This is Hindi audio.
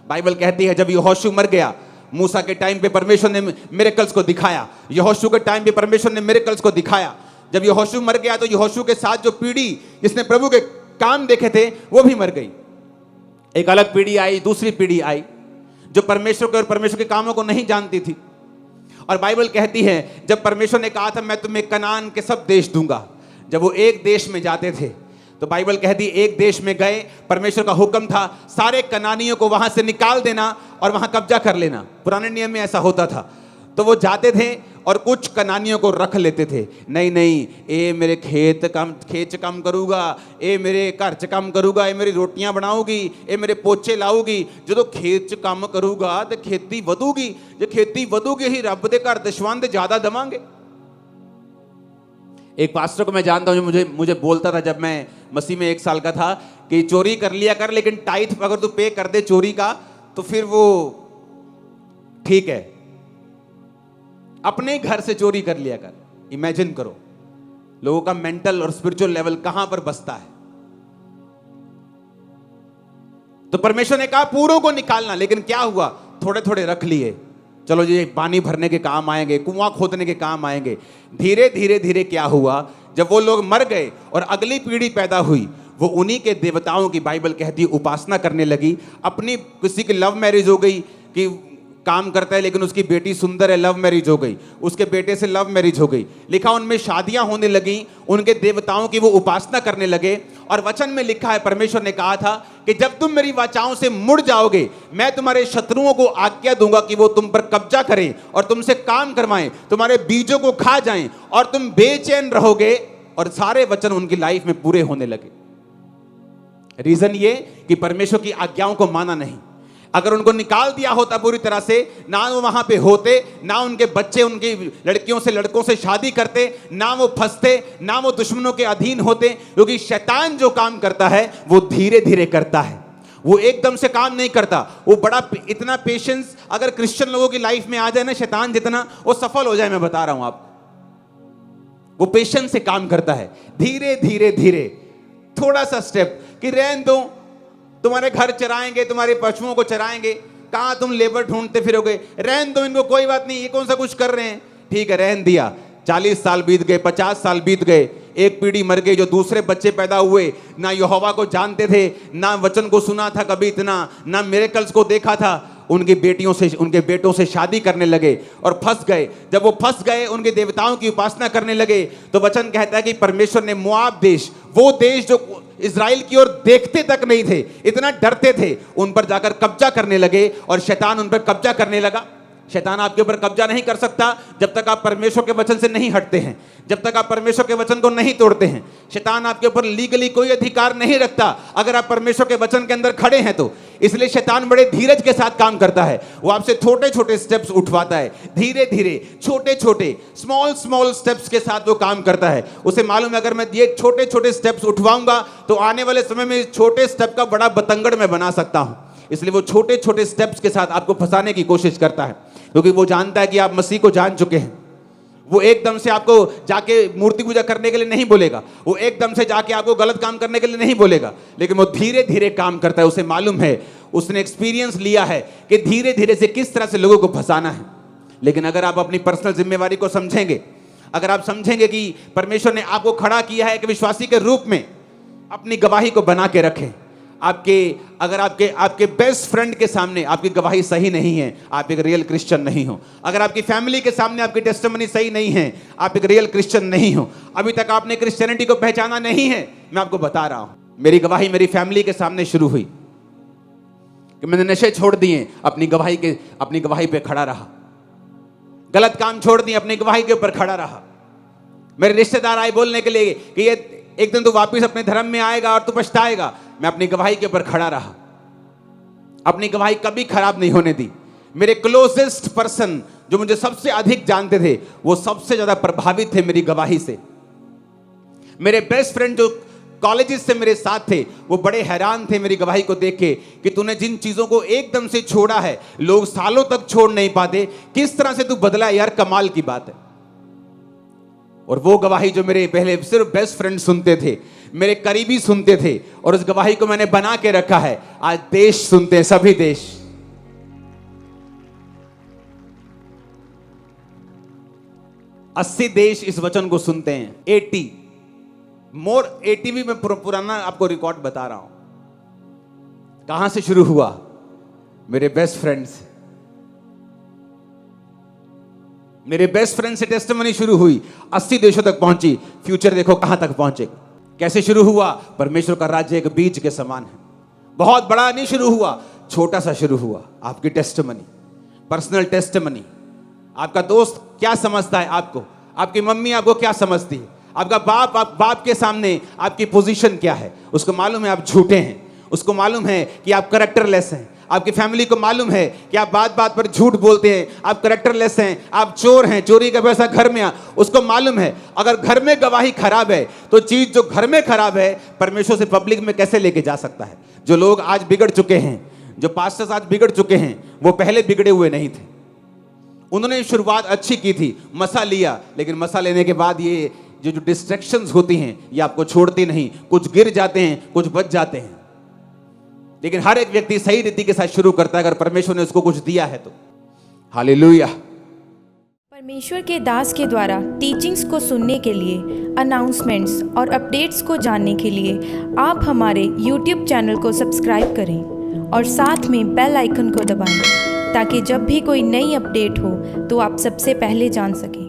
बाइबल कहती है जब यहोशू मर गया, मूसा के टाइम पे परमेश्वर ने मिरेकल्स को दिखाया, यहोशू के टाइम पे परमेश्वर ने मिरेकल्स को दिखाया। जब यहोशू मर गया तो यहोशू के साथ जो पीढ़ी जिसने प्रभु के काम देखे थे वो भी मर गई। एक अलग पीढ़ी आई, दूसरी पीढ़ी आई जो परमेश्वर के और परमेश्वर के कामों को नहीं जानती थी। और बाइबल कहती है जब परमेश्वर ने कहा था मैं तुम्हें कनान के सब देश दूंगा, जब वो एक देश में जाते थे तो बाइबल कहती एक देश में गए, परमेश्वर का हुक्म था सारे कनानियों को वहां से निकाल देना और वहां कब्जा कर लेना। पुराने नियम में ऐसा होता था। तो वो जाते थे और कुछ कनानियों को रख लेते थे। नहीं नहीं, ए मेरे खेत च काम करूगा, ए मेरे घर च काम करूगा, ए मेरी रोटियां बनाऊगी, ए मेरे पोचे लाऊगी। जो खेत च काम करूगा तो खेती वधूगी, जो खेती वधूगी ही रब दे घर दशवंध ज्यादा दवांगे। एक पास्टर को मैं जानता हूं जो मुझे बोलता था जब मैं मसीह में 1 साल का था कि चोरी कर लिया कर, लेकिन टाइथ अगर तू पे कर दे चोरी का तो फिर वो ठीक है, अपने घर से चोरी कर लिया कर। इमेजिन करो लोगों का मेंटल और स्पिरिचुअल लेवल कहां पर बसता है। तो परमेश्वर ने कहा पूरों को निकालना, लेकिन क्या हुआ, थोड़े थोड़े रख लिए। चलो ये पानी भरने के काम आएंगे, कुआं खोदने के काम आएंगे। धीरे धीरे धीरे क्या हुआ, जब वो लोग मर गए और अगली पीढ़ी पैदा हुई, वो उन्हीं के देवताओं की बाइबल कहती है उपासना करने लगी। अपनी किसी की लव मैरिज हो गई कि काम करता है लेकिन उसकी बेटी सुंदर है, लव मैरिज हो गई, उसके बेटे से लव मैरिज हो गई। लिखा उनमें शादियां होने लगी, उनके देवताओं की वो उपासना करने लगे। और वचन में लिखा है परमेश्वर ने कहा था कि जब तुम मेरी वाचाओं से मुड़ जाओगे मैं तुम्हारे शत्रुओं को आज्ञा दूंगा कि वो तुम पर कब्जा करें और तुमसे काम करवाएं, तुम्हारे बीजों को खा जाएं और तुम बेचैन रहोगे। और सारे वचन उनकी लाइफ में पूरे होने लगे। रीजन ये कि परमेश्वर की आज्ञाओं को माना नहीं। अगर उनको निकाल दिया होता पूरी तरह से, ना वो वहां पे होते, ना उनके बच्चे उनकी लड़कियों से लड़कों से शादी करते, ना वो फंसते, ना वो दुश्मनों के अधीन होते। क्योंकि शैतान जो काम करता है वो धीरे धीरे करता है, वो एकदम से काम नहीं करता। वो बड़ा इतना पेशेंस अगर क्रिश्चियन लोगों की लाइफ में आ जाए ना, शैतान जितना वो सफल हो जाए, मैं बता रहा हूं आप, वो पेशेंस से काम करता है। धीरे धीरे धीरे थोड़ा सा स्टेप कि रहन दो, तुम्हारे घर चराएंगे, तुम्हारे पशुओं को चराएंगे, कहां तुम लेबर ढूंढते फिरोगे, रहन दो इनको, कोई बात नहीं, ये कौन सा कुछ कर रहे हैं, ठीक है रहन दिया। 40 साल बीत गए, 50 साल बीत गए, एक पीढ़ी मर गई, जो दूसरे बच्चे पैदा हुए, ना यहोवा को जानते थे, ना वचन को सुना था कभी इतना, ना मिरेकल्स को देखा था, उनकी बेटियों से उनके बेटों से शादी करने लगे और फंस गए। जब वो फंस गए, उनके देवताओं की उपासना करने लगे, तो वचन कहता है कि परमेश्वर ने मोआब देश, वो देश जो इज़राइल की ओर देखते तक नहीं थे, इतना डरते थे, उन पर जाकर कब्जा करने लगे और शैतान उन पर कब्जा करने लगा। शैतान आपके ऊपर कब्जा नहीं कर सकता जब तक आप परमेश्वर के वचन से नहीं हटते हैं, जब तक आप परमेश्वर के वचन को नहीं तोड़ते हैं। शैतान आपके ऊपर लीगली कोई अधिकार नहीं रखता अगर आप परमेश्वर के वचन के अंदर खड़े हैं तो। इसलिए शैतान बड़े धीरज के साथ काम करता है। वो आपसे छोटे छोटे स्टेप्स उठवाता है, धीरे धीरे छोटे छोटे स्मॉल स्टेप्स के साथ वो काम करता है। उसे मालूम है अगर मैं ये छोटे छोटे स्टेप्स उठवाऊंगा तो आने वाले समय में छोटे स्टेप का बड़ा बतंगड़ मैं बना सकता हूं। इसलिए वो छोटे छोटे स्टेप्स के साथ आपको फंसाने की कोशिश करता है, क्योंकि वो जानता है कि आप मसीह को जान चुके हैं। वो एकदम से आपको जाके मूर्ति पूजा करने के लिए नहीं बोलेगा, वो एकदम से जाके आपको गलत काम करने के लिए नहीं बोलेगा, लेकिन वो धीरे धीरे काम करता है। उसे मालूम है, उसने एक्सपीरियंस लिया है कि धीरे धीरे से किस तरह से लोगों को फंसाना है। लेकिन अगर आप अपनी पर्सनल जिम्मेवारी को समझेंगे, अगर आप समझेंगे कि परमेश्वर ने आपको खड़ा किया है कि विश्वासी के रूप में अपनी गवाही को बना के रखें। अगर आपके बेस्ट फ्रेंड के सामने आपकी गवाही सही नहीं है, आप एक रियल क्रिश्चियन नहीं हो। अगर आपकी फैमिली के सामने आपकी टेस्टिमनी सही नहीं है, आप एक रियल क्रिश्चियन नहीं हो। अभी तक आपने क्रिश्चियनिटी को पहचाना नहीं है। मैं आपको बता रहा हूं, मेरी गवाही मेरी फैमिली के सामने शुरू हुई कि मैंने नशे छोड़ दिए, अपनी गवाही पे खड़ा रहा। गलत काम छोड़ दिए, अपनी गवाही के ऊपर खड़ा रहा। मेरे रिश्तेदार आए बोलने के लिए कि ये एक दिन तू वापस अपने धर्म में आएगा और तू पछताएगा। मैं अपनी गवाही के ऊपर खड़ा रहा, अपनी गवाही कभी खराब नहीं होने दी। मेरे क्लोजेस्ट पर्सन जो मुझे सबसे अधिक जानते थे, वो सबसे ज्यादा प्रभावित थे मेरी गवाही से। मेरे बेस्ट फ्रेंड जो कॉलेजेस से मेरे साथ थे, वो बड़े हैरान थे मेरी गवाही को देख के कि तूने जिन चीजों को एकदम से छोड़ा है, लोग सालों तक छोड़ नहीं पाते, किस तरह से तू बदला यार, कमाल की बात है। और वो गवाही जो मेरे पहले सिर्फ बेस्ट फ्रेंड सुनते थे, मेरे करीबी सुनते थे, और उस गवाही को मैंने बना के रखा है। आज देश सुनते हैं, सभी देश। 80 देश इस वचन को सुनते हैं। 80 भी मैं पुराना आपको रिकॉर्ड बता रहा हूं। कहां से शुरू हुआ? मेरे बेस्ट फ्रेंड से टेस्टिमनी शुरू हुई, 80 देशों तक पहुंची। फ्यूचर देखो कहां तक पहुंचे। कैसे शुरू हुआ? परमेश्वर का राज्य एक बीज के समान है। बहुत बड़ा नहीं शुरू हुआ, छोटा सा शुरू हुआ। आपकी टेस्टिमनी, पर्सनल टेस्टिमनी। आपका दोस्त क्या समझता है आपको? आपकी मम्मी आपको क्या समझती है? आपका बाप के सामने आपकी पोजीशन क्या है? उसको मालूम है आप झूठे हैं, उसको मालूम है कि आप कैरेक्टरलेस हैं। आपकी फैमिली को मालूम है कि आप बात बात पर झूठ बोलते हैं, आप कैरेक्टरलेस हैं, आप चोर हैं, चोरी का पैसा घर में उसको मालूम है। अगर घर में गवाही खराब है तो चीज जो घर में खराब है परमेश्वर से पब्लिक में कैसे लेके जा सकता है? जो लोग आज बिगड़ चुके हैं, जो पास्टर्स आज बिगड़ चुके हैं, वो पहले बिगड़े हुए नहीं थे। उन्होंने शुरुआत अच्छी की थी, मसा लिया, लेकिन मसा लेने के बाद ये जो डिस्ट्रैक्शंस होती हैं ये आपको छोड़ती नहीं। कुछ गिर जाते हैं, कुछ बच जाते हैं, लेकिन हर एक व्यक्ति सही रीति के साथ शुरू करता है अगर परमेश्वर ने उसको कुछ दिया है तो। हालेलुया। परमेश्वर के दास के द्वारा टीचिंग्स को सुनने के लिए, अनाउंसमेंट्स और अपडेट्स को जानने के लिए आप हमारे YouTube चैनल को सब्सक्राइब करें और साथ में बेल आइकन को दबाएं ताकि जब भी कोई नई अपडेट हो तो आप सबसे पहले जान सकें।